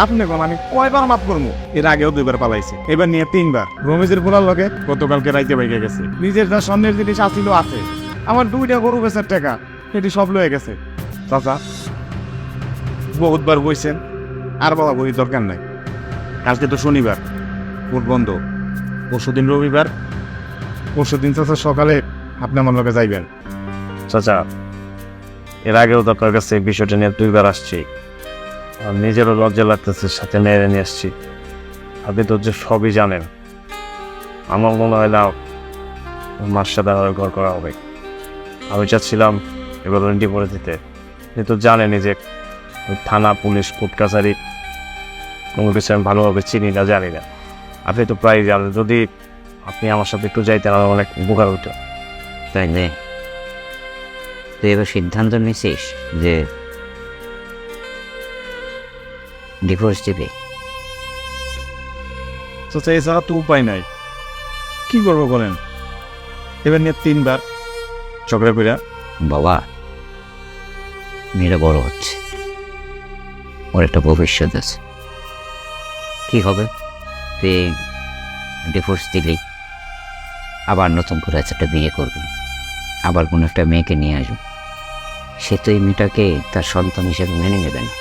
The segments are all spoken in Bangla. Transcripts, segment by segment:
আপনি কোন আমি কয়বার মাফ করবো? এর আগেও 2বার পালাইছে, এবার নিয়ে 3বার। রমেজের পোলার লগে গতকালকে রাইতে বাইকে গেছে। নিজের যা স্বর্ণের জিনিস আসিল আছে, আমার 2টা গরু বেচার টাকা সেটি সব লয়ে গেছে। চাচা বহুতবার বইছেন, আর বাবা বই দরকার নাই। আজকে তো শনিবার, কোর্ট বন্ধ। পরশুদিন রবিবার, পরশুদিন চাচা সকালে আপনি আমার লগে যাইবেন। চাচা, এর আগেও তো আপনার কাছে এই বিষয়টা নিয়ে 2বার আসছি। আর নিজেরও লজ্জা লাগতেছে, সাথে মেরে নিয়ে আসছি। আপনি তো যে সবই জানেন। আমার মনে হয় না মার সাথে আমার ঘর করা হবে। আমি চাচ্ছিলাম এবার ওয়ারেন্টি করে দিতে। আপনি তো জানেনই যে ওই থানা, পুলিশ, কোর্ট কাছারি কোনো কিছু আমি ভালোভাবে চিনি না, জানি না। আপনি তো প্রায় জানেন। যদি আপনি আমার সাথে একটু যাইতেন, আমার অনেক উপকার হতো। তাইলে তুই এবার সিদ্ধান্ত নিছিস যে ডিভোর্স দিবি? চাচা এছাড়া তো উপায় নাই, কি করবো বলেন? এবার নিয়ে 3বার ঝগড়া কইরা। বাবা, মেয়েরা বড় হচ্ছে, ওর একটা ভবিষ্যৎ আছে। কি হবে তুই ডিভোর্স দিলি, আবার নতুন করে একটা বিয়ে করবি, আবার কোনো একটা মেয়েকে নিয়ে আসবি। সে তো এই মেয়েটাকে তার সন্তান হিসেবে মেনে নেবে না,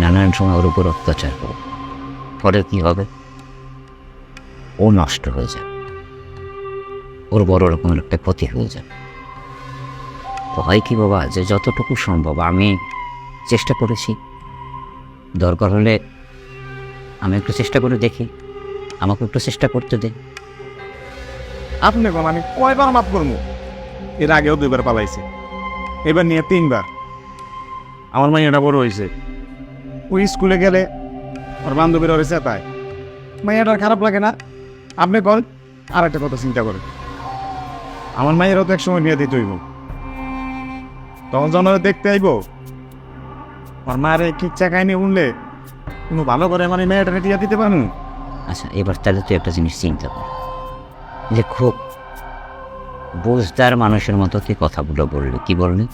নানান সময় ওর উপর অত্যাচার করবে। ফলে কি হবে? ও নষ্ট হয়ে যাবে, ওর বড় রকমের একটা ক্ষতি হয়ে যাবে। তো হয় কি বাবা, যে যতটুকু সম্ভব আমি চেষ্টা করেছি, দরকার হলে আমি একটু চেষ্টা করে দেখি, আমাকে একটু চেষ্টা করতে দে। আপনি কোন আমি কয়বার মাফ করবো? এর আগেও 2বার পালাইছে, এবার নিয়ে 3বার। আমার মাইয়াটা বড় হয়েছে, ওই স্কুলে গেলে ওর বান্ধবীরা ওর চেতায়। মাইয়াটার খারাপ লাগে না? আপনি কল আর একটা কথা চিন্তা করেন, আমার মাইয়েরও তো একসময় নিয়ে দিতে হইব। তখন যখন ওরা দেখতে আইব, আমার মায়ের কিচ্ছা কাহিনী উনলে কোনো ভালো করে মানে মেয়েটাকে টিয়া দিতে পারেন। আচ্ছা, এবার তাহলে তুই একটা জিনিস চিন্তা কর, যে খুব বুঝদার মানুষের মতো তুই কথাগুলো বললি। কি বললি?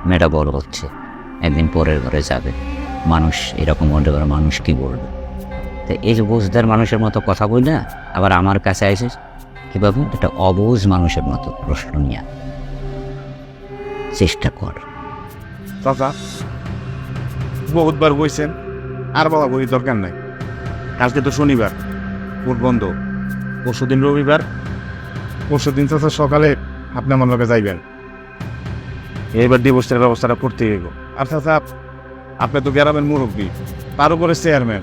মেয়েটা বড় হচ্ছে, একদিন পরের ঘরে যাবে, মানুষ এরকম হতে পারে, মানুষ কি বলবে? তো এই যে বুঝদার মানুষের মতো কথা বলি না, আবার আমার কাছে আসিস কীভাবে? একটা অবুঝ মানুষের মতো প্রশ্ন নিয়ে চেষ্টা কর। চাচা বহুতবার বইছেন, আর বাবা বই দরকার নাই। আজকে তো শনিবার, কোর্ট বন্ধ। পরশুদিন রবিবার, পরশুদিন চাচা সকালে আপনি আমার লগে যাইবেন। এইবার ডিভোর্সের ব্যবস্থাটা করতে হইব। আর চাচা আপনি তো গ্রামের মুরব্বী, তার উপরে চেয়ারম্যান।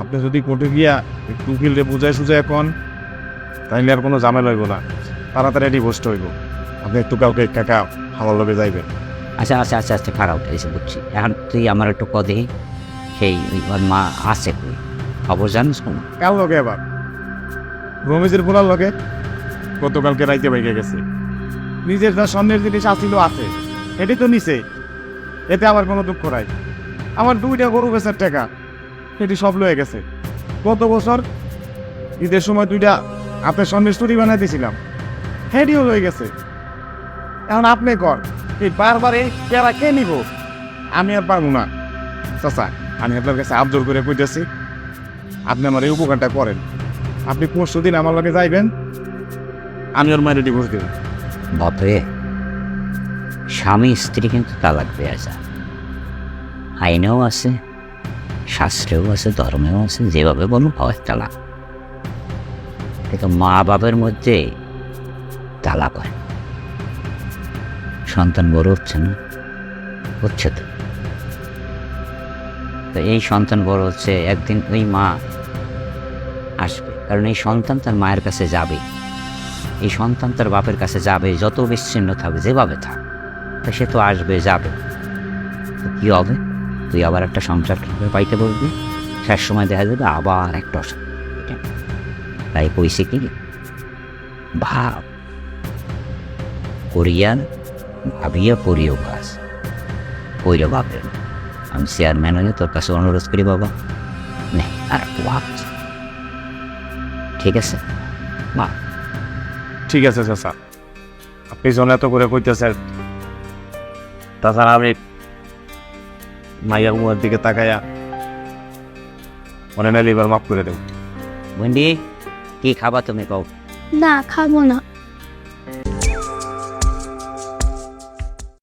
আপনি যদি কোর্টে গিয়া একটু উকিলরে বুঝায় সুঝায় এখন, তাইলে আর কোনো ঝামেলা হইব না, তাড়াতাড়ি ডিভোর্সটা হইব। আপনি একটু কাউকে কাকা আমার লগে যাইবেন। আচ্ছা আচ্ছা আচ্ছা আচ্ছা, খারাপ এসে বুঝছি। এখন তুই আমার একটু কদে সেই ওর মা আছে, তুই খবর জানিস কোনো? কার লগে? আবার রমেজের পোলার লগে গতকালকে রাইতে বাইকে গেছে। নিজের যা স্বর্ণের জিনিস আসিল আছে এটি তো নিছে, এতে আমার কোনো দুঃখ নাই। আমার 2টা গরু বেচার টাকা সেটি সব লয়ে গেছে। গত বছর ঈদের সময় 2টা আপনার স্বর্ণের চুরি বানাই দিয়েছিলাম, সেটিও লয়ে গেছে। এখন আপনি কর, এই বারবার এই কেরা কে নিব? আমি আর পারবো না। চাচা আমি আপনার কাছে আবজোর করে কইতেছি, আপনি আমার এই উপকারটা করেন। আপনি পরশুদিন আমার লগে যাইবেন, আমি ওর মায়ের ডিভোর্স দেব। বাপরে, স্বামী স্ত্রী কিন্তু তালাক দেওয়া যায়, আইনেও আছে, শাস্ত্রেও আছে, ধর্মেও আছে, যেভাবে বলুন হয় তালাক। কিন্তু মা বাবার মধ্যে তালাক হয়। সন্তান বড় হচ্ছে না? হচ্ছে তো। তো এই সন্তান বড় হচ্ছে, একদিন ওই মা আসবে, কারণ এই সন্তান তার মায়ের কাছে যাবে, এই সন্তান তার বাপের কাছে যাবে, যত বিচ্ছিন্ন থাকবে, যেভাবে থাক, তা সে তো আসবে যাবে। তো কী হবে? তুই আবার একটা সংসার পাইতে বলবি, শেষ সময় দেখা যাবে আবার একটা অশান্তি। তাই কইছে কি, ভাব করিয়ান ভাবিয়া করিও কাজ, কইরে ভাবেন। আমি চেয়ারম্যান হয়ে তোর কাছে অনুরোধ করি বাবা, নে আর একটু ভাবছ, ঠিক আছে? মা ঠিক আছে চাচা, আপনি যখন এত করে কইতেছেন, তাছাড়া আমি মাইয়ার মুখের দিকে তাকাইয়া মনে নাইলে এবার মাফ করে দেবো। ভেন্ডি কি খাবা তুমি কও? না খাবো না।